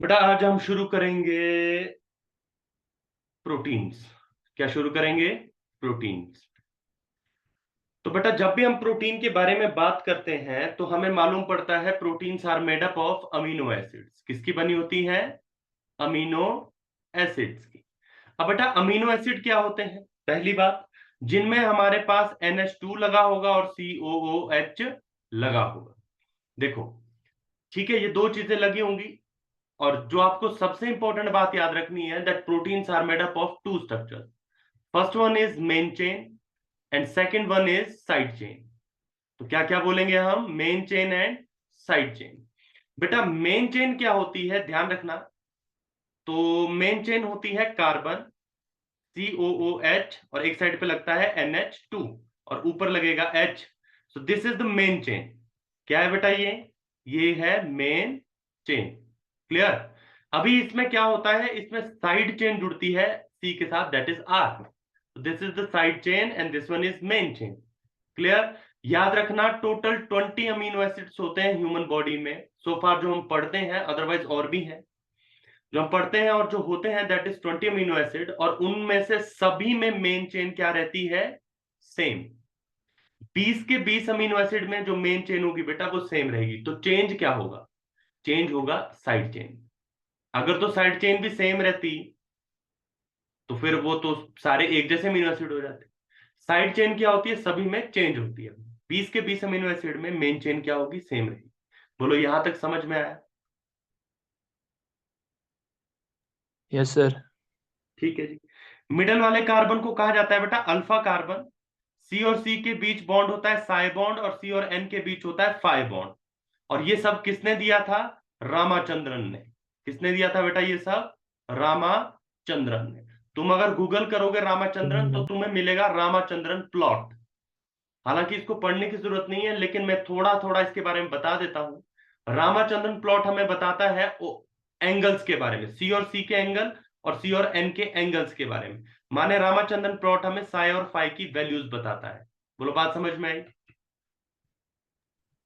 बेटा आज हम शुरू करेंगे प्रोटीन्स। क्या शुरू करेंगे? प्रोटीन्स। तो बेटा जब भी हम प्रोटीन के बारे में बात करते हैं तो हमें मालूम पड़ता है proteins are made up of amino acids. किसकी बनी होती है? अमीनो एसिड्स की। अब बेटा अमीनो एसिड क्या होते हैं? पहली बात, जिनमें हमारे पास NH2 लगा होगा और COOH लगा होगा। देखो, ठीक है, ये दो चीजें लगी होंगी। और जो आपको सबसे इंपॉर्टेंट बात याद रखनी है, that proteins are made up of two structures. First one is main chain and second one is side chain. तो क्या क्या बोलेंगे हम? Main chain and side chain. बेटा मेन चेन क्या होती है, ध्यान रखना। तो मेन चेन होती है कार्बन COOH और एक साइड पे लगता है NH2 और ऊपर लगेगा H। So this is the main chain. क्या है बेटा ये है मेन चेन। क्लियर? अभी इसमें क्या होता है, इसमें साइड चेन जुड़ती है C के साथ, that is R। This is the side chain and this one is main chain. Clear? याद रखना टोटल 20 अमीनो एसिड्स होते हैं ह्यूमन बॉडी में सो फार जो हम पढ़ते हैं, अदरवाइज और भी हैं जो हम पढ़ते हैं और जो होते हैं, दैट इज 20 अमीनो एसिड। और उनमें से सभी में मेन चेन क्या रहती है? सेम। 20 के 20 अमीनो एसिड में जो मेन चेन होगी बेटा वो सेम रहेगी। तो चेंज क्या होगा? चेंज होगा साइड चेन। अगर तो साइड चेन भी सेम रहती तो फिर वो तो सारे एक जैसे अमीनो एसिड हो जाते। साइड चेन क्या होती है? सभी में चेंज होती है। 20 के 20 अमीनो एसिड में मेन चेन क्या होगी? सेम रहेगी। बोलो यहां तक समझ में आया? Yes sir. ठीक है जी। मिडल वाले कार्बन को कहा जाता है बेटा अल्फा कार्बन। सी और सी के बीच बॉन्ड होता है साई बॉन्ड और सी और एन के बीच होता है फाई बॉन्ड। और ये सब किसने दिया था? रामाचंद्रन ने। किसने दिया था बेटा ये सब? रामाचंद्रन ने। तुम अगर गूगल करोगे रामाचंद्रन तो तुम्हें मिलेगा रामाचंद्रन प्लॉट। हालांकि इसको पढ़ने की जरूरत नहीं है, लेकिन मैं थोड़ा थोड़ा इसके बारे में बता देता हूं। रामाचंद्रन प्लॉट हमें बताता है एंगल्स के बारे में, सी और सी के एंगल और सी और एन के एंगल्स के बारे में। माने रामाचंद्रन प्लॉट हमें साई और फाई की वैल्यूज बताता है। बोलो बात समझ में आई?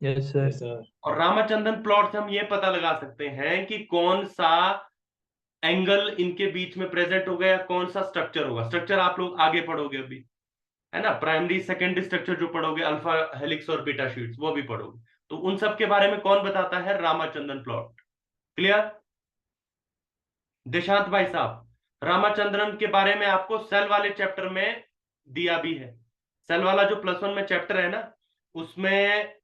Yes sir. और रामाचंद्रन प्लॉट से हम ये पता लगा सकते हैं कि कौन सा एंगल इनके बीच में प्रेजेंट होगा या कौन सा स्ट्रक्चर होगा। स्ट्रक्चर आप लोग आगे पढ़ोगे अभी, है ना? प्राइमरी सेकेंडरी स्ट्रक्चर जो पढ़ोगे, अल्फा हेलिक्स और बीटा शीट्स, वो भी पढ़ोगे। तो उन सब के बारे में कौन बताता है? रामाचंद्रन प्लॉट। क्लियर? देशांत भाई साहब, रामाचंद्रन के बारे में आपको सेल वाले चैप्टर में दिया भी है। सेल वाला जो +1 में चैप्टर है ना, उसमें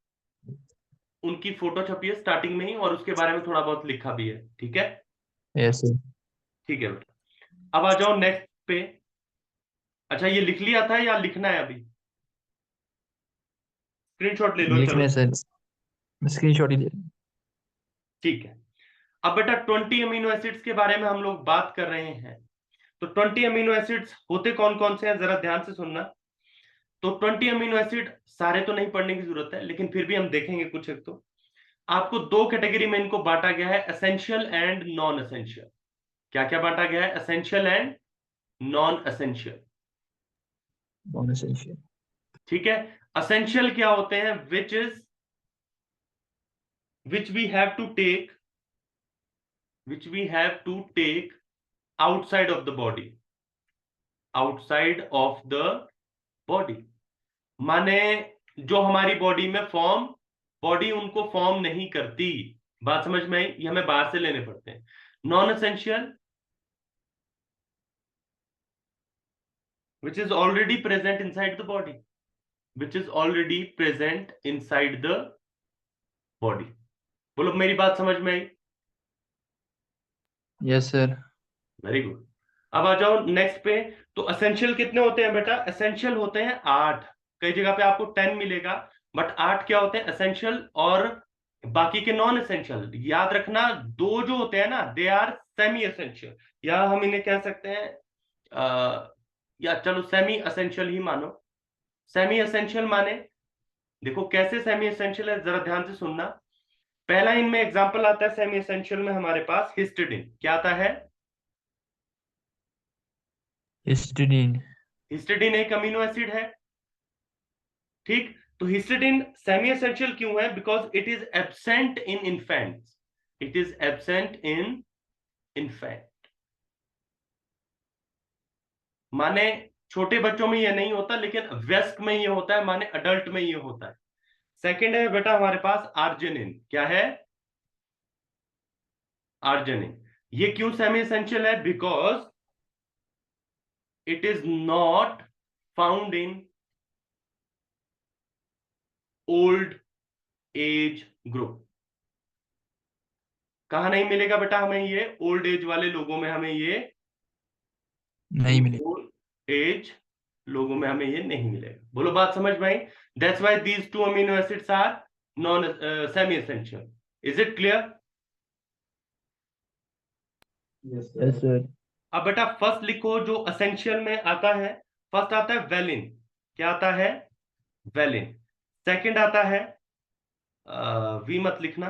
उनकी फोटो छपी है स्टार्टिंग में ही और उसके बारे में थोड़ा बहुत लिखा भी है। ठीक है? Yes sir. ठीक है बेटा, अब आ जाओ नेक्स्ट पे। अच्छा ये लिख लिया था या लिखना है अभी? स्क्रीनशॉट ले लो लिखना चलो। है सर। स्क्रीनशॉट ही ले। ठीक है। अब बेटा 20 अमीनो एसिड्स के बारे में हम लोग बात कर रहे हैं। तो 20 अमीनो एसिड्स होते कौन कौन से हैं, जरा ध्यान से सुनना। तो 20 अमीनो एसिड सारे तो नहीं पढ़ने की जरूरत है, लेकिन फिर भी हम देखेंगे कुछ एक। तो आपको दो कैटेगरी में इनको बांटा गया है, एसेंशियल एंड नॉन एसेंशियल। क्या क्या बांटा गया है? Essential and non essential. Non essential. ठीक है। एसेंशियल क्या होते हैं? Which we have to take which we have to take outside of the body. Outside of the body माने जो हमारी बॉडी में फॉर्म, बॉडी उनको फॉर्म नहीं करती। बात समझ में आई? ये हमें बाहर से लेने पड़ते हैं। Non essential, which is already present inside the body, which is already present inside the body. बोलो मेरी बात समझ में आई? Yes sir. Very good. अब आ जाओ नेक्स्ट पे। तो एसेंशियल कितने होते हैं बेटा? एसेंशियल होते हैं 8। कई जगह पे आपको 10 मिलेगा, बट 8 क्या होते हैं? एसेंशियल। और बाकी के नॉन एसेंशियल याद रखना, दो जो होते हैं ना, दे आर सेमी एसेंशियल, या हम इन्हें कह सकते हैं या चलो सेमी एसेंशियल ही मानो। सेमी एसेंशियल माने, देखो कैसे सेमी एसेंशियल है, जरा ध्यान से सुनना। पहला इनमें एग्जांपल आता है सेमी एसेंशियल में हमारे पास हिस्टिडिन। क्या आता है? हिस्टिडीन। हिस्टिडिन एक अमीनो एसिड है। ठीक। तो हिस्टिडिन सेमी एसेंशियल क्यों है? Because it is absent in infants. It is absent in infect. माने छोटे बच्चों में ये नहीं होता, लेकिन वयस्क में ये होता है, माने अडल्ट में ये होता है। सेकंड है बेटा हमारे पास आर्जिनिन। क्या है? आर्जिनिन। ये क्यों सेमी एसेंशियल है? Because it is not found in old age group. कहा नहीं मिलेगा बेटा हमें ये? ओल्ड एज वाले लोगों में हमें ये, नहीं मिले। ओल्ड एज लोगों में हमें ये नहीं मिलेगा। बोलो बात समझ में आई? That's why these two amino acids are non semi essential. Is it clear? Yes sir. अब बेटा फर्स्ट लिखो जो असेंशियल में आता है। फर्स्ट आता है वेलिन। क्या आता है? वेलिन। सेकंड आता है, वी मत लिखना,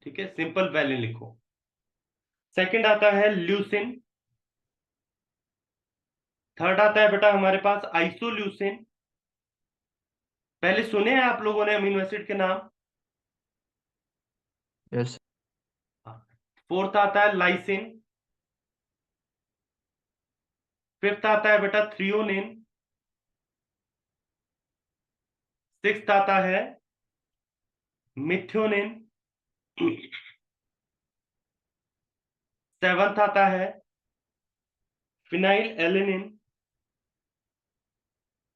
ठीक है, सिंपल वेलिन लिखो। सेकंड आता है ल्यूसिन। थर्ड आता है बेटा हमारे पास आइसोल्यूसिन। पहले सुने हैं आप लोगों ने अमीनो एसिड के नाम? यस। फोर्थ आता है लाइसिन। फिफ्थ आता है बेटा थ्रियोनिन। सिक्स्थ आता है मिथ्योनिन। सेवंथ आता है phenyl alanine.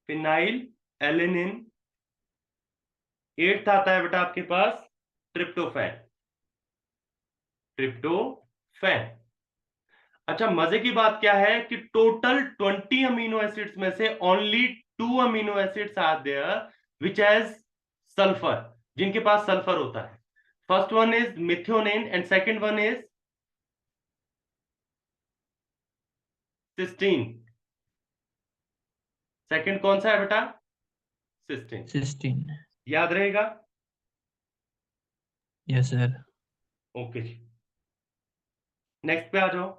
Phenyl alanine. Eighth आता है बेटा आपके पास ट्रिप्टोफैन। ट्रिप्टोफैन। अच्छा मजे की बात क्या है कि टोटल 20 अमीनो एसिड्स में से only 2 amino acids are there which has sulphur, जिनके पास सल्फर होता है। First one is methionine and second one is cysteine. Second कौन सा है बेटा? सिस्टीन। 16। याद रहेगा? Yes sir. ओके जी, नेक्स्ट पे आ जाओ।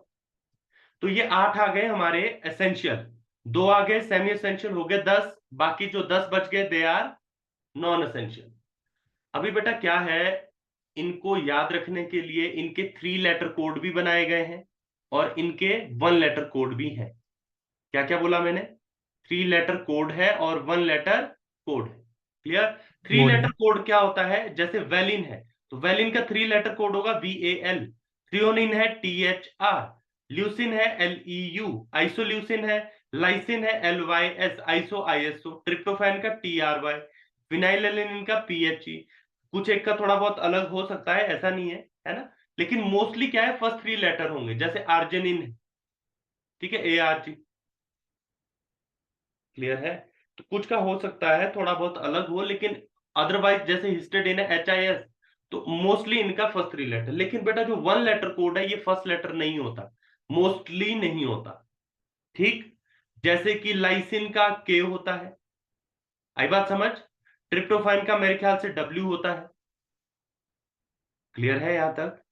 तो ये 8 आ गए हमारे एसेंशियल, 2 आ गए सेमी एसेंशियल, हो गए 10। बाकी जो 10 बच गए दे आर नॉन एसेंशियल। अभी बेटा क्या है, इनको याद रखने के लिए इनके 3 लेटर कोड भी बनाए गए हैं और इनके 1 लेटर कोड भी हैं। क्या क्या बोला मैंने? 3 लेटर कोड है और 1 लेटर कोड है। क्लियर? 3 बोर्ड लेटर है। कोड क्या होता है? जैसे वेलिन है तो वेलिन का 3 लेटर कोड होगा VAL। थ्रियोनिन है THR। ल्यूसिन है LEU। आइसोल्यूसिन है, लाइसिन है LYS, आइसो ISO। ट्रिप्टोफैन का TRY। फिनाइलएलिनिन का PHE। कुछ एक का थोड़ा बहुत अलग हो सकता है, ऐसा नहीं है ना? लेकिन मोस्टली क्या है, फर्स्ट 3 लेटर होंगे। जैसे आर्जिनिन है, ठीक है, ARG। क्लियर है? तो कुछ का हो सकता है थोड़ा बहुत अलग हो, लेकिन अदरवाइज जैसे हिस्टिडाइन है HIS, तो मोस्टली इनका फर्स्ट 3 लेटर। लेकिन बेटा जो 1 लेटर कोड है ये फर्स्ट लेटर नहीं होता, मोस्टली नहीं होता। ठीक? जैसे कि लाइसिन का K होता है। आई बात समझ? ट्रिप्टोफैन का मेरे ख्याल से W होता है। क्लियर है यहां तक?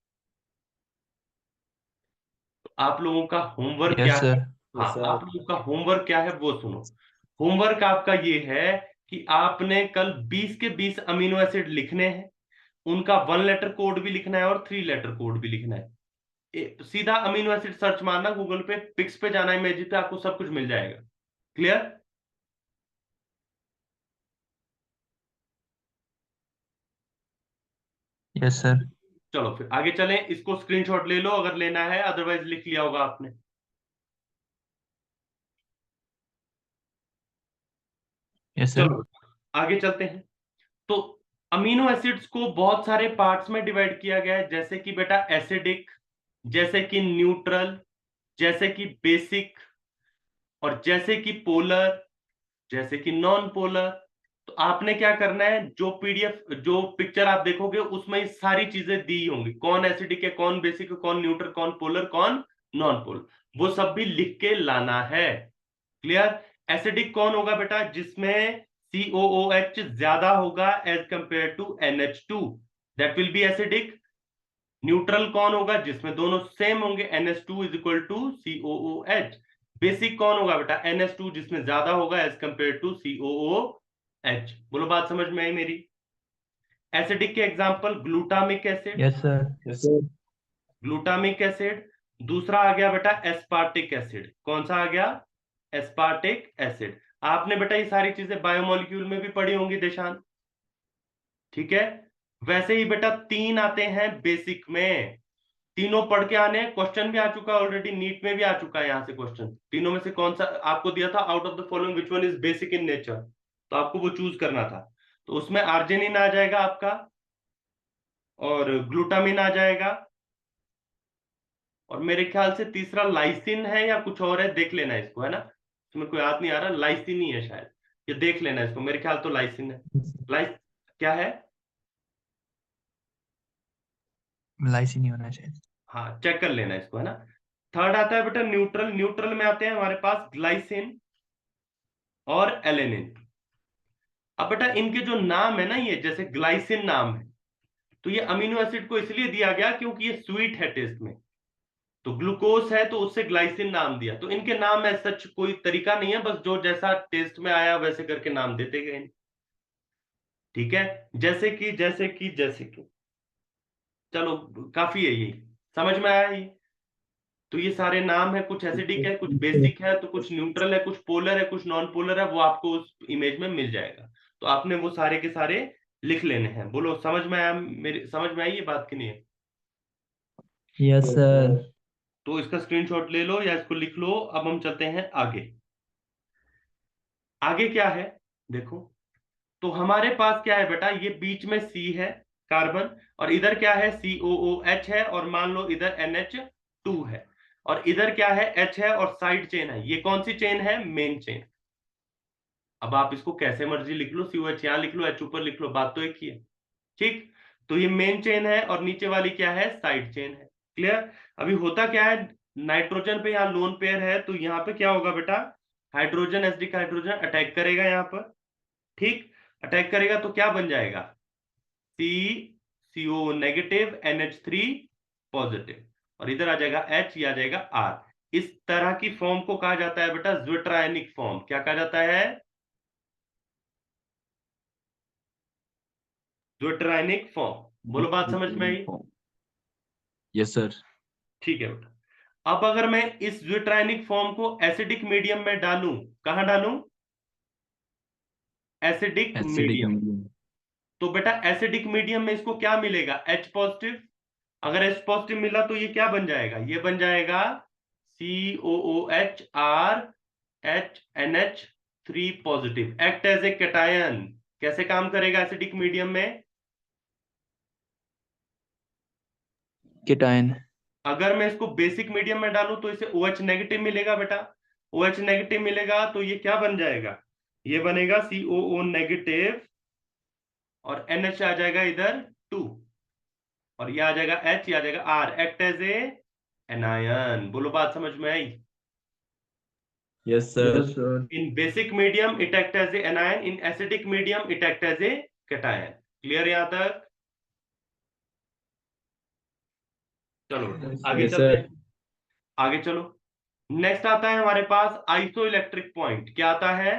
तो आप लोगों का होमवर्क क्या यस है? सर। हाँ, आप लोगों का होमवर्क क्या है वो सुनो। होमवर्क आपका ये है कि आपने कल 20 के 20 अमीनो एसिड लिखने हैं, उनका 1 लेटर कोड भी लिखना है और 3 लेटर कोड भी लिखना है। सीधा अमीनो एसिड सर्च मारना गूगल पे, पिक्स पे जाना, इमेज पे, आपको सब कुछ मिल जाएगा। क्लियर? Yes sir. चलो फिर आगे चलें। इसको स्क्रीनशॉट ले लो अगर लेना है, अदरवाइज लिख लिया होगा आपने। Yes sir. चलो आगे चलते हैं। तो अमीनो एसिड्स को बहुत सारे पार्ट्स में डिवाइड किया गया है, जैसे कि बेटा एसिडिक, जैसे कि न्यूट्रल, जैसे कि बेसिक, और जैसे कि पोलर, जैसे कि नॉन पोलर। तो आपने क्या करना है, जो PDF जो पिक्चर आप देखोगे उसमें ये सारी चीजें दी होंगी, कौन एसिडिक है, कौन बेसिक है, कौन न्यूट्रल, कौन पोलर, कौन नॉन पोलर, वो सब भी लिख के लाना है। क्लियर? एसिडिक कौन होगा बेटा? जिसमें COOH ज्यादा होगा as compare to NH2, that will be acidic. Neutral कौन होगा? जिसमें दोनों सेम होंगे, NH2 is equal to COOH। Basic कौन होगा बेटा? NH2 जिसमें ज्यादा होगा एज कंपेयर टू COOH। बोलो बात समझ में आई मेरी? एसिडिक के example glutamic acid, yes sir. Yes sir. Glutamic acid. दूसरा आ गया बेटा एस्पार्टिक एसिड। कौन सा आ गया? Aspartic acid. आपने बेटा ये सारी चीजें बायोमोलिक्यूल में भी पढ़ी होंगी देशांत, ठीक है। वैसे ही बेटा तीन आते हैं बेसिक में, तीनों पढ़ के आने, क्वेश्चन भी आ चुका है ऑलरेडी, नीट में भी आ चुका है यहां से क्वेश्चन। तीनों में से कौन सा आपको दिया था, out of the following which one is basic in nature, तो आपको वो चूज करना था। तो उसमें आर्जेनिन आ जाएगा आपका, और ग्लूटामिन आ जाएगा, और मेरे ख्याल से तीसरा लाइसिन है या कुछ और है, देख लेना इसको, है ना, इसमें कोई याद नहीं आ रहा, लाइसिन ही है शायद, ये देख लेना इसको, मेरे ख्याल तो लाइसिन है। लाइस क्या है? लाइसिन नहीं होना चाहिए। हाँ चेक कर लेना इसको, है ना। थर्ड आता है बेटा न्यूट्रल। न्यूट्रल में आते हैं हमारे पास ग्लाइसिन और एलेनिन। अब बेटा इनके जो नाम है ना, ये जैसे ग्लाइसिन नाम है, तो ये अमीनो एसिड को इसलिए दिया गया क्योंकि ये स्वीट है टेस्ट में, तो ग्लूकोज है तो उससे ग्लाइसिन नाम दिया। तो इनके नाम में सच कोई तरीका नहीं है, बस जो जैसा टेस्ट में आया वैसे करके नाम देते गए, ठीक है। जैसे कि चलो काफी है ये, समझ में आया ये। तो ये सारे नाम है, कुछ एसिडिक है, कुछ बेसिक है, तो कुछ न्यूट्रल है, कुछ पोलर है, कुछ नॉन पोलर है, वो आपको उस इमेज में मिल जाएगा। तो आपने वो सारे के सारे लिख लेने हैं। बोलो समझ में आया, मेरी समझ में आई ये बात की नहीं है? Yes sir. तो इसका स्क्रीनशॉट ले लो या इसको लिख लो। अब हम चलते हैं आगे। आगे क्या है देखो, तो हमारे पास क्या है बेटा, ये बीच में सी है कार्बन, और इधर क्या है, COOH है, और मान लो इधर NH2 है, और इधर क्या है, H है, और साइड चेन है। ये कौन सी चेन है? Main chain. अब आप इसको कैसे मर्जी लिख लो, COH यहां लिख लो, H ऊपर लिख लो, बात तो एक ही है, ठीक। तो ये मेन चेन है, और नीचे वाली क्या है, साइड चेन है। क्लियर? अभी होता क्या है, नाइट्रोजन पे यहाँ लोन पेयर है, तो यहाँ पे क्या होगा बेटा, हाइड्रोजन एसिडिक हाइड्रोजन अटैक करेगा यहाँ पर, ठीक। अटैक करेगा तो क्या बन जाएगा, CO नेगेटिव NH3 पॉजिटिव, और इधर आ जाएगा H, ये आ जाएगा R। इस तरह की फॉर्म को कहा जाता है बेटा ज्विट्रायनिक फॉर्म। क्या कहा जाता है? ज्विट्रायनिक फॉर्म। बोलो बात समझ में आई? Yes sir. ठीक है बेटा। अब अगर मैं इस ज्विट्रायनिक फॉर्म को एसिडिक मीडियम में डालूं, कहां डालूं? Acidic acidic medium. मीडियम। तो बेटा एसिडिक मीडियम में इसको क्या मिलेगा, H पॉजिटिव। अगर H पॉजिटिव मिला तो ये क्या बन जाएगा, ये बन जाएगा COOH R H NH3 positive, act as a cation. कैसे काम करेगा एसिडिक मीडियम में? केटायन। अगर मैं इसको बेसिक मीडियम में डालूं तो इसे OH नेगेटिव मिलेगा बेटा, OH नेगेटिव मिलेगा तो ये क्या बन जाएगा, ये बनेगा COO नेगेटिव, और NH आ जाएगा इधर 2, और ये आ जाएगा H, ये आ जाएगा R, act as a anion. बोलो बात समझ में आई? Yes sir. In basic medium it act as a anion, in acidic medium it act as a cation. Clear यहां तक? चलो आगे यस चलते सर। हैं, आगे चलो। नेक्स्ट आता है हमारे पास आइसो इलेक्ट्रिक पॉइंट। क्या आता है?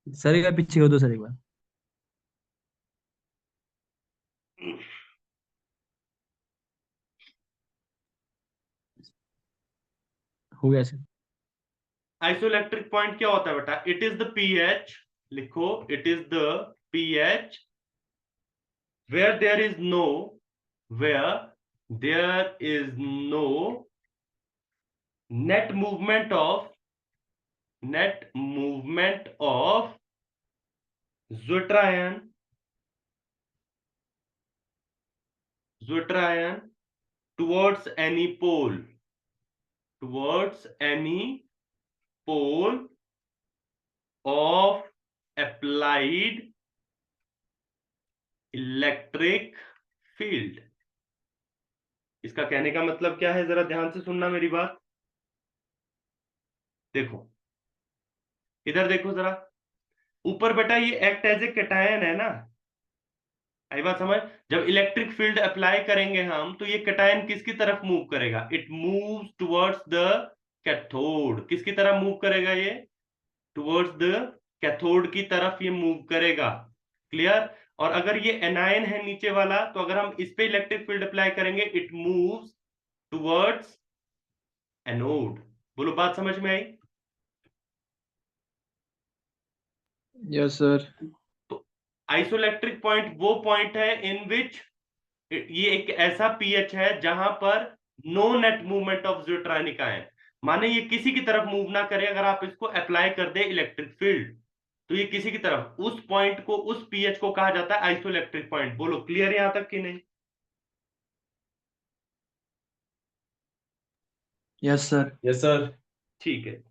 सर एक बार पीछे हो दो सर, एक बार। हो गया सर। आइसोइलेक्ट्रिक पॉइंट क्या होता है बेटा, इट इज द पीएच, लिखो, it is the pH where there is no, where there is no net movement of, net movement of zwitterion, zwitterion towards any pole, towards any pole of applied electric field. इसका कहने का मतलब क्या है, जरा ध्यान से सुनना मेरी बात। देखो इधर देखो जरा, ऊपर बेटा ये एक्ट एज ए कैटायन है ना, आई बात समझ। जब इलेक्ट्रिक फील्ड अप्लाई करेंगे हम, तो ये कैटायन किसकी तरफ मूव करेगा, it moves towards the cathode. किसकी तरफ मूव करेगा ये, टुवर्ड्स द कैथोड की तरफ ये मूव करेगा। क्लियर? और अगर ये एनायन है नीचे वाला, तो अगर हम इस पे इलेक्ट्रिक फील्ड अप्लाई करेंगे, इट मूव्स टुवर्ड्स एनोड। बोलो, बात समझ में आई? Yes sir. तो आइसोइलेक्ट्रिक पॉइंट वो पॉइंट है इन विच ये एक ऐसा पीएच है जहां पर no net movement of zwitterionic ion, माने ये किसी की तरफ मूव ना करे। अगर आप इसको अप्लाई कर दे इलेक्ट्रिक फील्ड, तो ये किसी की तरफ, उस पॉइंट को, उस पीएच को कहा जाता है आइसोइलेक्ट्रिक पॉइंट। बोलो, क्लियर यहां तक कि नहीं? Yes sir. Yes sir. ठीक है,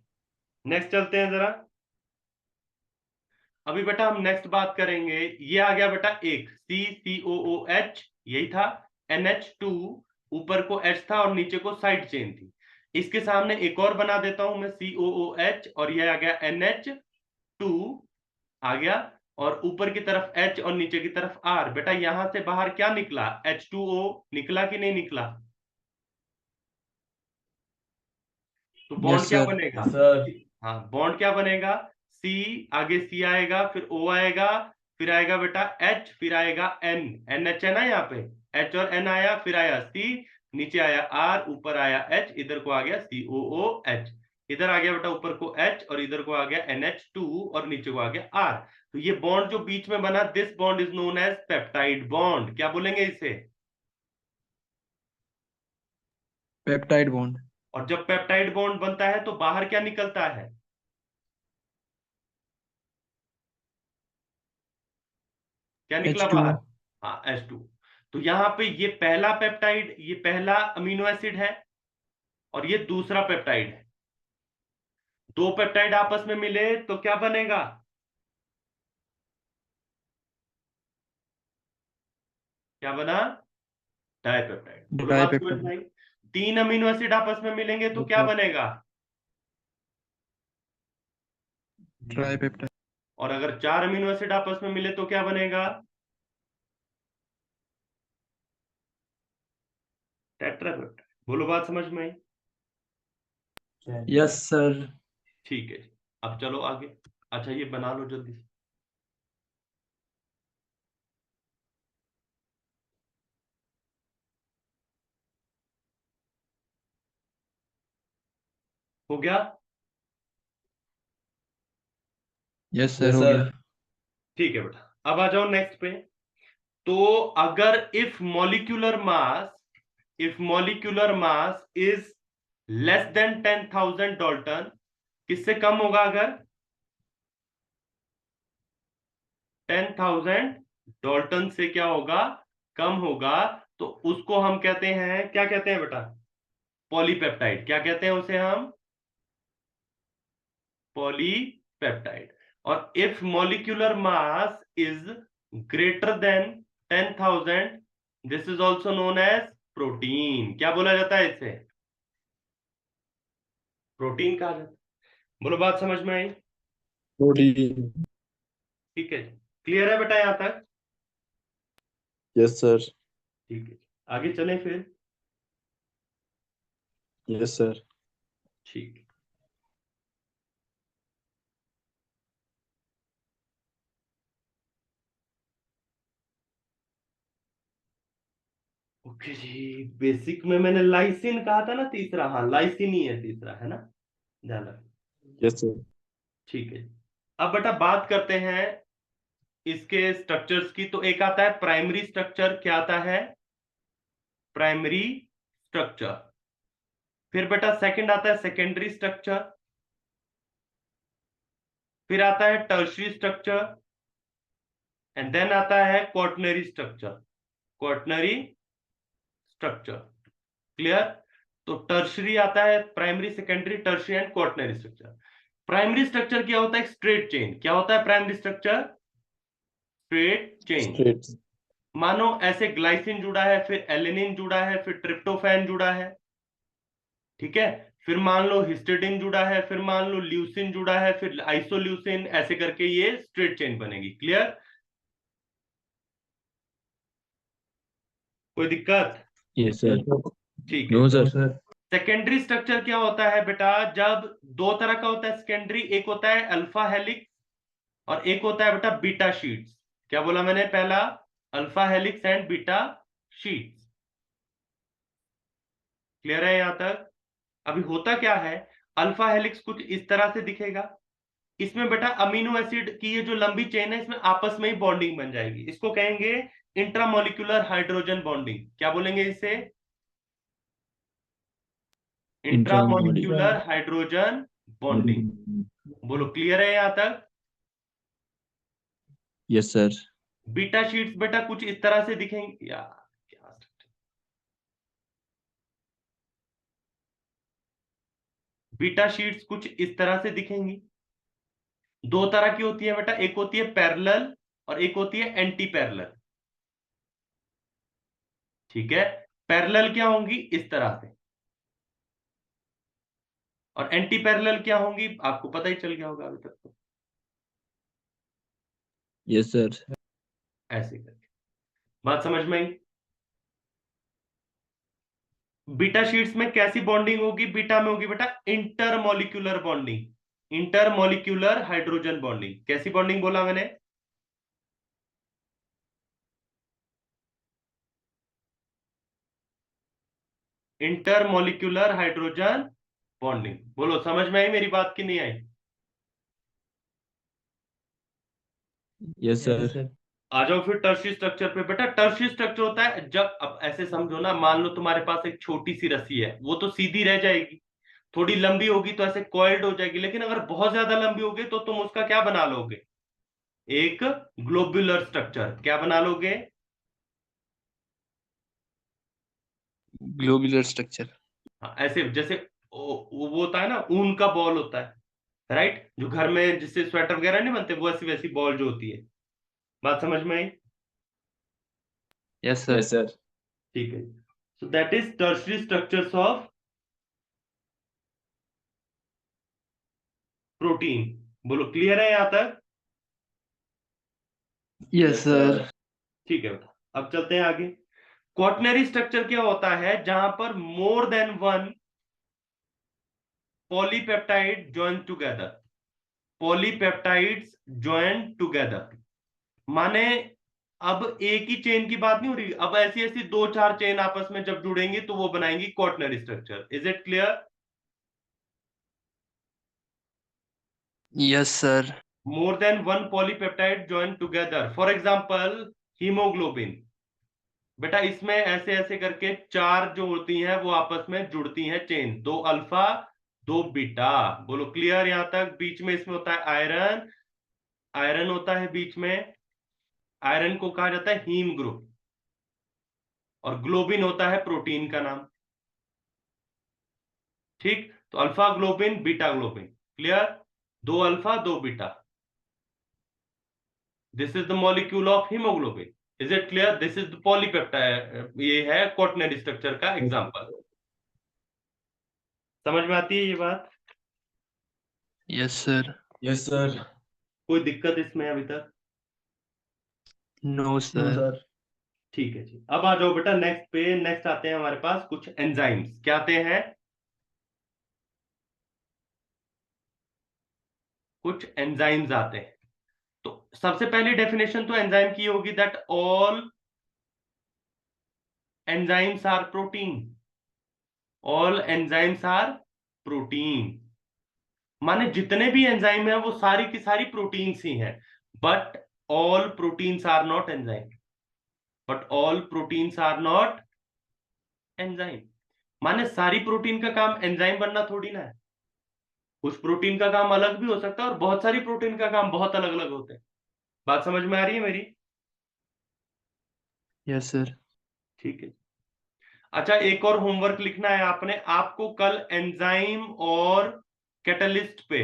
नेक्स्ट चलते हैं जरा। अभी बेटा हम नेक्स्ट बात करेंगे, ये आ गया बेटा एक CCOOH, यही था। NH2, ऊपर को H था और नीचे को साइड चेन थी। इसके सामने एक और बना देता हूं मैं, COOH, और ये आ गया NH2 आ गया, और ऊपर की तरफ H और नीचे की तरफ R। बेटा यहां से बाहर क्या निकला? H2O निकला कि नहीं निकला? तो बॉन्ड यस क्या सर। बनेगा? सर। हाँ, बॉन्ड क्या बनेगा? C, आगे C आएगा, फिर O आएगा, फिर आएगा बेटा H, फिर आएगा N। NH है ना यहाँ पे, H और N आया, फिर आया C, नीचे आया R, ऊपर आया H, इधर को आ गया COOH। इधर आ गया बेटा ऊपर को H, और इधर को आ गया NH2, और नीचे को आ गया R। तो ये बॉन्ड जो बीच में बना, this bond is known as peptide bond. क्या बोलेंगे इसे? Peptide bond. और जब पेप्टाइड बॉन्ड बनता है तो बाहर क्या निकलता है? क्या निकला H2। बाहर? हाँ, H2। तो यहां पे ये पहला पेप्टाइड, ये पहला अमीनो एसिड है, और ये दूसरा पेप्टाइड है। दो पेप्टाइड आपस में मिले तो क्या बनेगा? क्या बना? डाइपेप्टाइड। बोलो, बात समझ में डाइपेप्टाइड। आई? तीन अमीनो एसिड आपस में मिलेंगे तो यस क्या सर। बनेगा? ट्राइपेप्टाइड। और अगर चार अमीनो एसिड आपस में मिले तो क्या बनेगा? टेट्रापेप्टाइड। बोलो, बात समझ में आई? Yes sir. ठीक है, अब चलो आगे। अच्छा, ये बना लो जल्दी से। हो गया? यस सर, हो गया। ठीक है बेटा, अब आ जाओ नेक्स्ट पे। तो अगर if molecular mass is less than 10,000 Dalton, किससे कम होगा? अगर 10,000 डाल्टन से क्या होगा? कम होगा। तो उसको हम कहते हैं, क्या कहते हैं बेटा? पॉलीपेप्टाइड। क्या कहते हैं उसे हम? पॉलीपेप्टाइड। और if molecular mass is greater than 10,000, this is also known as protein. क्या बोला जाता है इसे? प्रोटीन कहा जाता है। बोलो, बात समझ में आई? प्रोटीन। ठीक है, क्लियर है बेटा यहां तक? Yes sir. ठीक है, आगे चलें फिर। Yes sir. ठीक है, ओके जी। बेसिक में मैंने लाइसिन कहा था ना तीसरा, हाँ लाइसिन ही है तीसरा, है ना? ध्यान रखना। Yes sir. ठीक है, अब बेटा बात करते हैं इसके स्ट्रक्चर्स की। तो एक आता है प्राइमरी स्ट्रक्चर। क्या आता है? Primary structure. फिर बेटा सेकंड आता है सेकेंडरी स्ट्रक्चर। फिर आता है टर्शियरी स्ट्रक्चर, एंड देन आता है quaternary structure. Quaternary structure, clear? तो टर्शियरी आता है, primary, secondary, tertiary and quaternary structure. Primary structure क्या होता है? Straight chain. क्या होता है primary structure? Straight chain. Straight. मानो ऐसे ग्लाइसिन जुड़ा है, फिर एलिनिन जुड़ा है, फिर ट्रिप्टोफैन जुड़ा है, ठीक है? फिर मान लो हिस्टिडिन जुड़ा है, फिर मान लो ल्यूसिन जुड़ा है, फिर आइसोल्यूसिन, ऐसे करके ये स्ट्रेट चेन बनेगी। क्लियर? कोई दिक्कत? Yes sir. ठीक है। No sir. सेकेंडरी स्ट्रक्चर क्या होता है बेटा? जब दो तरह का होता है सेकेंडरी, एक होता है अल्फा हेलिक्स और एक होता है बेटा बीटा शीट्स। क्या बोला मैंने? पहला alpha helix and beta sheets. Clear है यहां तक? अभी होता क्या है, अल्फा हेलिक्स कुछ इस तरह से दिखेगा। इसमें बेटा अमीनो एसिड की ये जो लंबी चेन है, इसमें आपस में ही बॉन्डिंग बन जाएगी। इसको कहेंगे इंट्रामोलिक्यूलर हाइड्रोजन बॉन्डिंग। क्या बोलेंगे इसे? Intramolecular hydrogen bonding. बोलो, क्लियर है यहां तक? Yes sir. बीटा शीट्स बेटा कुछ इस तरह से दिखेंगे यार, क्या बीटा शीट्स कुछ इस तरह से दिखेंगी। दो तरह की होती है बेटा, एक होती है पैरेलल और एक होती है एंटी पैरेलल। ठीक है, पैरेलल क्या होंगी? इस तरह से। और एंटी पैरेलल क्या होंगी? आपको पता ही चल गया होगा अभी तक तो। Yes sir. ऐसे करके बात समझ में आई? बीटा शीट्स में कैसी बॉन्डिंग होगी? बीटा में होगी बेटा intermolecular bonding, intermolecular hydrogen bonding. कैसी बॉन्डिंग बोला मैंने? Intermolecular hydrogen bonding. बोलो, समझ में आई मेरी बात की नहीं आई? Yes sir. आ जाओ फिर टर्शियरी स्ट्रक्चर पे। बेटा टर्शियरी स्ट्रक्चर होता है जब, अब ऐसे समझो ना, मान लो तुम्हारे पास एक छोटी सी रस्सी है, वो तो सीधी रह जाएगी। थोड़ी लंबी होगी तो ऐसे कॉइल्ड हो जाएगी, लेकिन अगर बहुत ज्यादा लंबी होगी तो तुम उसका क्या बना लोगे? एक ग्लोब्यूलर स्ट्रक्चर। क्या बना लोगे? Globular structure. हाँ, ऐसे जैसे वो होता है ना, ऊन का बॉल होता है, राइट, जो घर में जिससे स्वेटर वगैरह नहीं बनते, वो ऐसी वैसी बॉल जो होती है। बात समझ में आई? Yes sir. Yes sir. ठीक है। So that is tertiary structures of protein. बोलो, क्लियर है यहां तक? Yes sir. ठीक है बेटा, अब चलते हैं आगे। क्वाटनरी स्ट्रक्चर क्या होता है? जहां पर more than one polypeptide join together. Polypeptides join together माने, अब एक ही चेन की बात नहीं हो रही, अब ऐसी ऐसी दो चार चेन आपस में जब जुड़ेंगी तो वो बनाएंगी quaternary structure. Is it clear? Yes sir. More than one polypeptide join together, for example haemoglobin. बेटा इसमें ऐसे ऐसे करके चार जो होती हैं वो आपस में जुड़ती हैं चेन, दो अल्फा दो बीटा। बोलो, क्लियर यहां तक? बीच में इसमें होता है आयरन, आयरन होता है बीच में, आयरन को कहा जाता है हीम ग्रुप, और ग्लोबिन होता है प्रोटीन का नाम। ठीक, तो alpha globin beta globin. Clear? दो अल्फा दो beta, this is the molecule of haemoglobin. Is it clear? This is the polypeptide, ये है क्वाटनरी स्ट्रक्चर का एग्जांपल। समझ में आती है ये बात? Yes sir. Yes sir. कोई दिक्कत इसमें अभी तक? No sir. ठीक है जी, अब आ जाओ बेटा नेक्स्ट पे। नेक्स्ट आते हैं हमारे पास कुछ एंजाइम्स। क्या आते हैं? कुछ एंजाइम्स आते हैं। तो सबसे पहली डेफिनेशन तो एंजाइम की होगी, that all enzymes are protein. All enzymes are protein माने जितने भी एंजाइम हैं वो सारी की सारी प्रोटीन्स ही हैं। But all proteins are not enzyme. But all proteins are not enzyme माने सारी प्रोटीन का काम एंजाइम बनना थोड़ी ना है। कुछ प्रोटीन का काम अलग भी हो सकता है, और बहुत सारी प्रोटीन का काम बहुत अलग अलग होते हैं। बात समझ में आ रही है मेरी? Yes sir. ठीक है। अच्छा, एक और होमवर्क लिखना है आपने, आपको कल एंजाइम और कैटलिस्ट पे,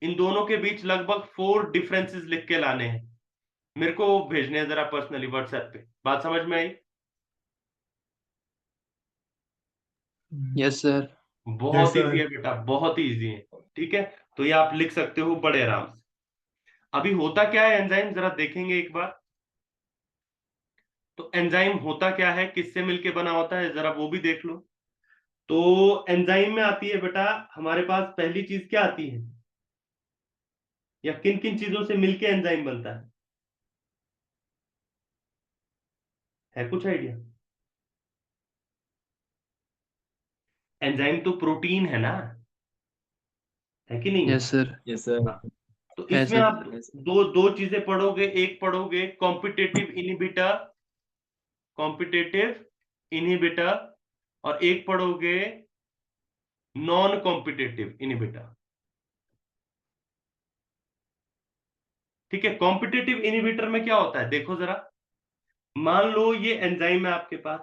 इन दोनों के बीच लगभग 4 डिफरेंसेस लिख के लाने हैं। मेरे को भेजने हैं जरा पर्सनली व्हाट्सएप पे। बात समझ में आई? Yes sir. बहुत इजी है बेटा, बहुत ही इजी है। ठीक है, तो ये आप लिख सकते हो बड़े आराम से। अभी होता क्या है एंजाइम, जरा देखेंगे एक बार। तो एंजाइम होता क्या है, किससे मिलके बना होता है, जरा वो भी देख लो। तो एंजाइम में आती है बेटा हमारे पास पहली चीज क्या आती है, या किन किन चीजों से मिलके एंजाइम बनता है? है कुछ आइडिया? एंजाइम तो प्रोटीन है ना, है कि नहीं? Yes sir. Yes sir. हाँ। तो है इसमें सर। आप दो दो चीजें पढ़ोगे, एक पढ़ोगे कॉम्पिटेटिव इनहिबिटर, कॉम्पिटेटिव इनहिबिटर, और एक पढ़ोगे नॉन कॉम्पिटेटिव इनहिबिटर। ठीक है, कॉम्पिटेटिव इनहिबिटर में क्या होता है देखो जरा। मान लो ये एंजाइम है आपके पास,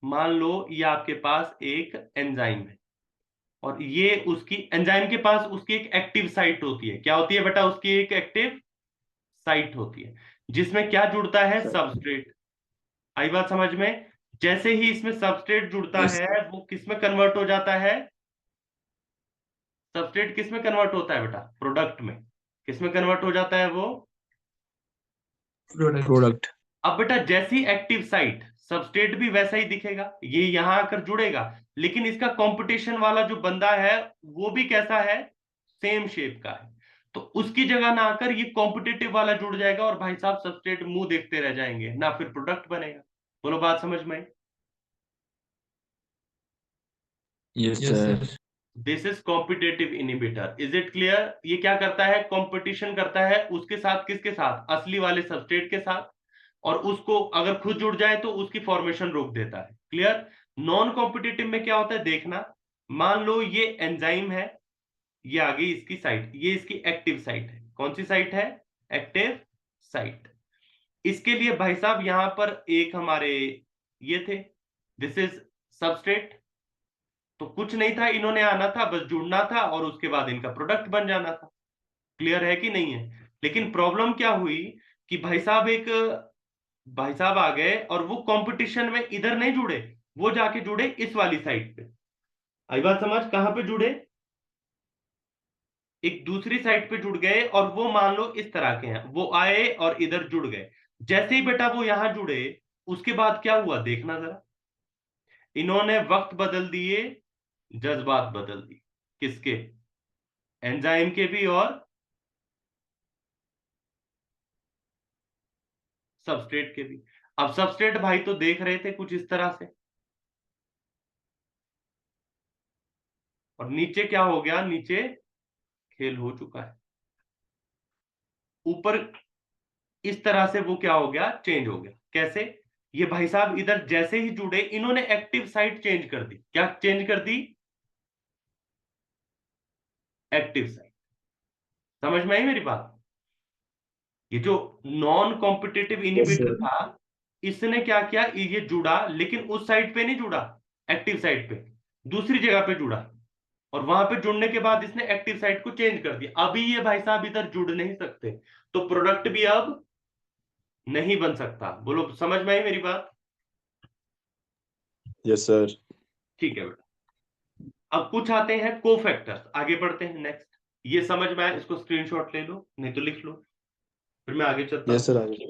मान लो ये आपके पास एक एंजाइम है, और ये उसकी एंजाइम के पास उसकी एक एक्टिव साइट होती है। क्या होती है बेटा? उसकी एक एक्टिव साइट होती है, जिसमें क्या जुड़ता है? सबस्ट्रेट। आई बात समझ में? जैसे ही इसमें सबस्ट्रेट जुड़ता Yes. है, वो किस में कन्वर्ट हो जाता है? सबस्ट्रेट किस में कन्वर्ट होता है बेटा? प्रोडक्ट में। किस में कन्वर्ट हो जाता है वो? प्रोडक्ट। अब बेटा जैसी एक्टिव साइट, सबस्ट्रेट भी वैसा ही दिखेगा, ये यहां आकर जुड़ेगा, लेकिन इसका कंपटीशन वाला जो बंदा है वो भी कैसा है? सेम शेप का है। तो उसकी जगह ना आकर ये कॉम्पिटिटिव वाला जुड़ जाएगा, और भाई साहब सबस्ट्रेट मुंह देखते रह जाएंगे ना, फिर प्रोडक्ट बनेगा। बोलो बात समझ में आई? Yes sir. This is competitive inhibitor. Is it clear? ये क्या करता है? कंपटीशन करता है उसके साथ, किसके साथ? असली वाले सबस्ट्रेट के साथ, और उसको अगर खुद जुड़ जाए तो उसकी फॉर्मेशन रोक देता है। क्लियर? नॉन कॉम्पिटेटिव में क्या होता है देखना। मान लो ये एंजाइम है, ये आ गई इसकी साइट, ये इसकी एक्टिव साइट है। कौन सी साइट है? Active site. इसके लिए भाई साहब यहां पर एक हमारे ये थे, दिस इज सबस्ट्रेट। तो कुछ नहीं था, इन्होंने आना था, बस जुड़ना था, और उसके बाद इनका प्रोडक्ट बन जाना था। क्लियर है कि नहीं है? लेकिन प्रॉब्लम क्या हुई कि भाई साहब आ गए, और वो कंपटीशन में इधर नहीं जुड़े, वो जाके जुड़े इस वाली साइड पे। आई बात समझ? कहां पे जुड़े? एक दूसरी साइड पे जुड़ गए, और वो मान लो इस तरह के हैं, वो आए और इधर जुड़ गए। जैसे ही बेटा वो यहां जुड़े, उसके बाद क्या हुआ देखना जरा। इन्होंने वक्त बदल दिए, जज्बात बदल दिए। किसके? एंजाइम के भी और सबस्ट्रेट के भी। अब सबस्ट्रेट भाई तो देख रहे थे कुछ इस तरह से, और नीचे क्या हो गया? नीचे खेल हो चुका है। ऊपर इस तरह से वो क्या हो गया? चेंज हो गया। कैसे? ये भाई साहब इधर जैसे ही जुड़े, इन्होंने एक्टिव साइट चेंज कर दी। क्या चेंज कर दी? Active site. समझ में आई मेरी बात? ये जो non competitive yes inhibitor sir. था, इसने क्या किया? ये जुड़ा, लेकिन उस साइड पे नहीं जुड़ा, एक्टिव साइड पे, दूसरी जगह पे जुड़ा, और वहां पे जुड़ने के बाद इसने एक्टिव साइट को चेंज कर दिया। अभी ये भाई साहब इधर जुड़ नहीं सकते, तो प्रोडक्ट भी अब नहीं बन सकता। बोलो समझ में आई मेरी बात? Yes sir. ठीक है बेटा। अब कुछ आते हैं कोफैक्टर्स, आगे बढ़ते हैं नेक्स्ट। ये समझ में आए, इसको स्क्रीनशॉट ले लो, नहीं तो लिख लो, फिर मैं आगे चलता यस हूं। सर आगे।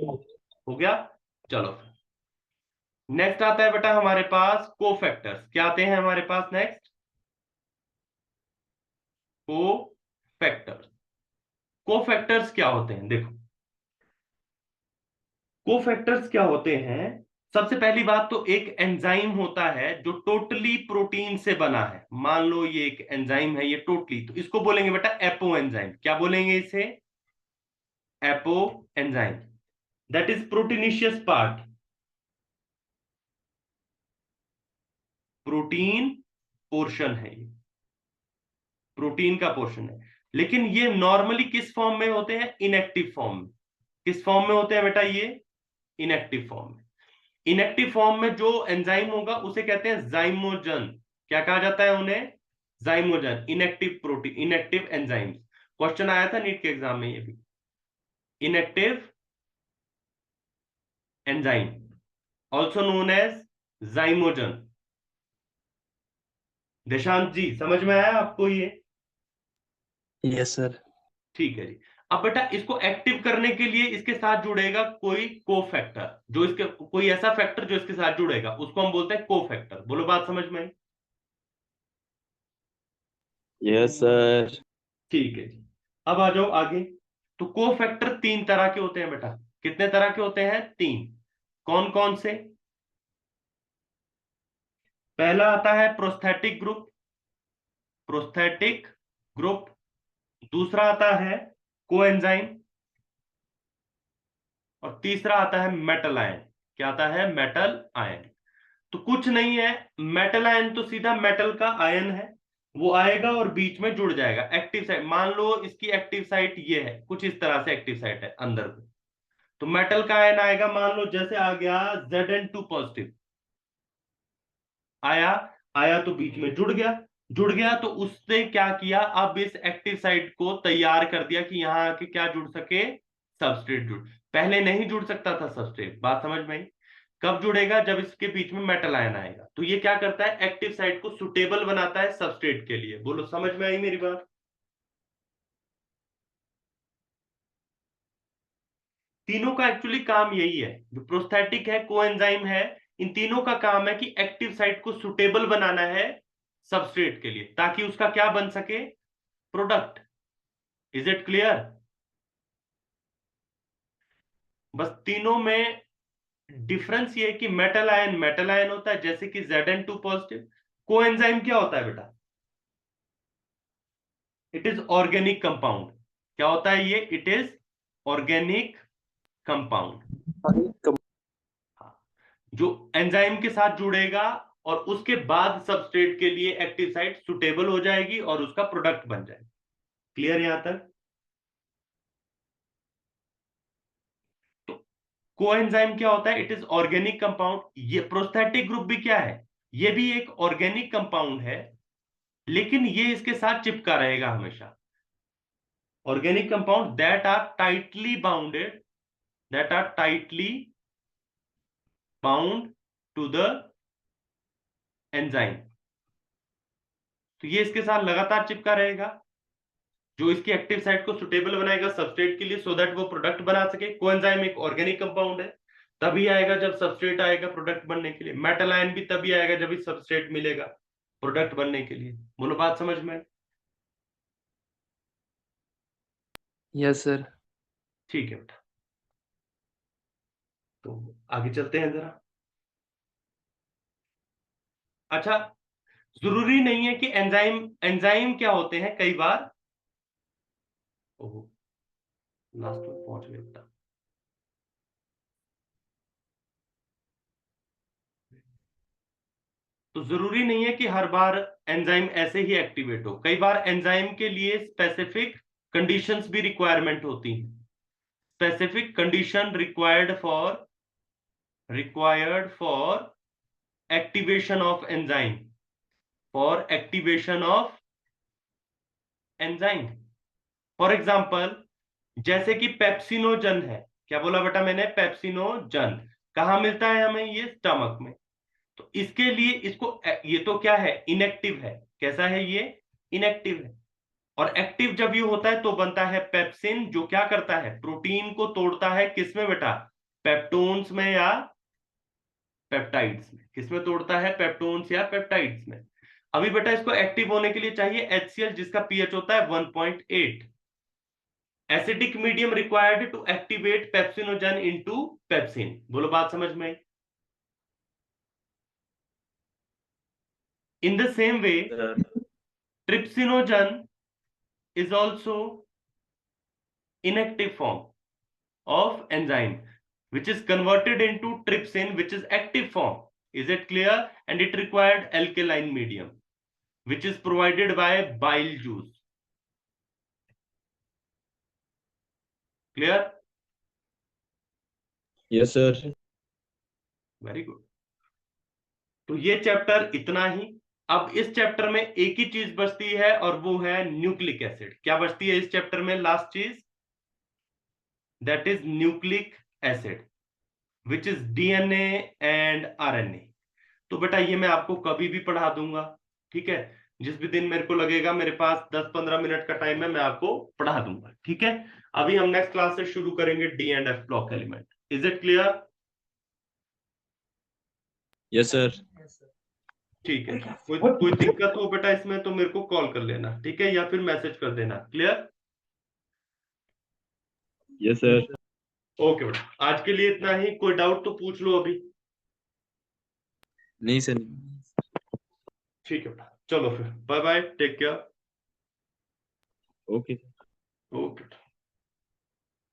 हो गया? चलो, नेक्स्ट आता है बेटा हमारे पास कोफैक्टर्स। क्या आते हैं हमारे पास नेक्स्ट? कोफैक्टर्स। कोफैक्टर्स क्या होते हैं देखो। कोफैक्टर्स क्या होते हैं? सबसे पहली बात तो एक एंजाइम होता है जो टोटली प्रोटीन से बना है। मान लो ये एक एंजाइम है, ये टोटली, तो इसको बोलेंगे बेटा एपो एंजाइम। क्या बोलेंगे इसे? Apo enzyme. That is proteinaceous part, protein portion है ये, प्रोटीन का पोर्शन है। लेकिन ये नॉर्मली किस फॉर्म में होते हैं? इनएक्टिव फॉर्म में। किस फॉर्म में होते हैं बेटा ये? इनएक्टिव फॉर्म में। इनएक्टिव फॉर्म में जो एंजाइम होगा उसे कहते हैं जाइमोजन। क्या कहा जाता है उन्हें? Zymogen. Inactive protein, inactive enzymes. Question आया था नीट के एग्जाम में ये भी। Inactive enzyme also known as zymogen. Deshant ji समझ में आया आपको ये? Yes sir. ठीक है जी। अब बेटा इसको एक्टिव करने के लिए इसके साथ जुड़ेगा कोई कोफैक्टर, जो इसके कोई ऐसा फैक्टर जो इसके साथ जुड़ेगा, उसको हम बोलते हैं कोफैक्टर। बोलो बात समझ में आई? Yes sir. ठीक है जी। अब आ जाओ आगे। तो कोफैक्टर तीन तरह के होते हैं बेटा। कितने तरह के होते हैं? 3। कौन कौन से? पहला आता है प्रोस्थेटिक ग्रुप, प्रोस्थेटिक ग्रुप। दूसरा आता है कोएंजाइम, और तीसरा आता है मेटल आयन। क्या आता है? Metal ion. तो कुछ नहीं है, मेटल आयन तो सीधा मेटल का आयन है, वो आएगा और बीच में जुड़ जाएगा। एक्टिव साइट, मान लो इसकी एक्टिव साइट ये है, कुछ इस तरह से एक्टिव साइट है अंदर में, तो मेटल का आयन आएगा। मान लो जैसे आ गया Zn2 पॉजिटिव, आया आया तो बीच में जुड़ गया, जुड़ गया तो उससे क्या किया, अब इस एक्टिव साइट को तैयार कर दिया कि यहां आके क्या जुड़ सके? सबस्ट्रेट जुड़। पहले नहीं जुड़ सकता था सबस्ट्रेट, बात समझ में आई? कब जुड़ेगा? जब इसके बीच में मेटल आयन आएगा। तो ये क्या करता है? एक्टिव साइट को सुटेबल बनाता है सबस्ट्रेट के लिए। बोलो, समझ में आई मेरी बात? तीनों का एक्चुअली काम यही है, जो प्रोस्थेटिक है, कोएंजाइम है, इन तीनों का काम है कि एक्टिव साइट को सुटेबल बनाना है सबस्ट्रेट के लिए, ताकि उसका क्या बन सके? प्रोडक्ट। Is it clear? बस तीनों में डिफरेंस ये है कि मेटल आयन होता है, जैसे कि Zn2 पॉजिटिव। कोएंजाइम क्या होता है बेटा? It is organic compound. क्या होता है ये? It is organic compound. जो एंजाइम के साथ जुड़ेगा और उसके बाद सबस्ट्रेट के लिए एक्टिव साइट सुटेबल हो जाएगी और उसका प्रोडक्ट बन जाएगा। क्लियर यहां तक? तो कोएंजाइम क्या होता है? It is organic compound. ये प्रोस्थेटिक ग्रुप भी क्या है? ये भी एक ऑर्गेनिक कंपाउंड है, लेकिन ये इसके साथ चिपका रहेगा हमेशा। Organic compound that are tightly bounded, that are tightly bound to the enzyme. तो ये इसके साथ लगातार चिपका रहेगा, जो इसकी एक्टिव साइट को सुटेबल बनाएगा सबस्ट्रेट के लिए, सो दैट वो प्रोडक्ट बना सके। कोएंजाइम एक ऑर्गेनिक कंपाउंड है, तभी आएगा जब सबस्ट्रेट आएगा प्रोडक्ट बनने के लिए। मेटल आयन भी तभी आएगा जब इस सबस्ट्रेट मिलेगा प्रोडक्ट बनने के लिए। बोलो, बात समझ में? Yes sir. ठीक है बेटा, तो आगे चलते हैं जरा। अच्छा, जरूरी नहीं है कि एंजाइम एंजाइम क्या होते हैं कई बार। ओहो, लास्ट में पहुंच गए बेटा। तो जरूरी नहीं है कि हर बार एंजाइम ऐसे ही एक्टिवेट हो। कई बार एंजाइम के लिए स्पेसिफिक कंडीशंस भी रिक्वायरमेंट होती हैं। Specific condition required for activation of enzyme, for activation of enzyme। For example, जैसे कि पेप्सिनोजन है। क्या बोला बेटा मैंने? पेप्सिनोजन कहां मिलता है हमें? ये स्टमक में। तो इसके लिए इसको, ये तो क्या है? इनएक्टिव है। कैसा है ये? इनएक्टिव है। और एक्टिव जब ये होता है तो बनता है पेप्सिन, जो क्या करता है? प्रोटीन को तोड़ता है। किसमें बेटा? पेप्टोन्स में या पेप्टाइड्स में? किसमें तोड़ता है? पेप्टोन्स या पेप्टाइड्स में। अभी बेटा इसको एक्टिव होने के लिए चाहिए HCl, जिसका पीएच होता है 1.8। Acidic medium required to activate pepsinogen into pepsin. बोलो, बात समझ में आई? In the same way, trypsinogen is also inactive form of enzyme which is converted into trypsin, which is active form. Is it clear? And it required alkaline medium, which is provided by bile juice. Clear? Yes, sir. Very good. तो ये chapter इतना ही। अब इस chapter में एक ही चीज बचती है, और वो है न्यूक्लिक एसिड। क्या बचती है इस चैप्टर में? लास्ट चीज, that is nucleic acid, which is DNA and RNA। तो बेटा ये मैं आपको कभी भी पढ़ा दूंगा, ठीक है? जिस भी दिन मेरे को लगेगा, मेरे पास 10-15 मिनट का टाइम है, मैं आपको पढ़ा दूंगा, ठीक है? अभी हम नेक्स्ट क्लास से शुरू करेंगे D and F block element. Is it clear? Yes, sir. ठीक है। कोई दिक्कत हो बेटा इसमें तो मेरे को कॉल कर लेना, ठीक है? या फिर मैसेज कर देना। क्लियर? Yes, sir. ओके बेटा, आज के लिए इतना ही। कोई डाउट तो पूछ लो अभी। नहीं सर। ठीक है बेटा, चलो फिर bye bye, take care. Okay. Okay.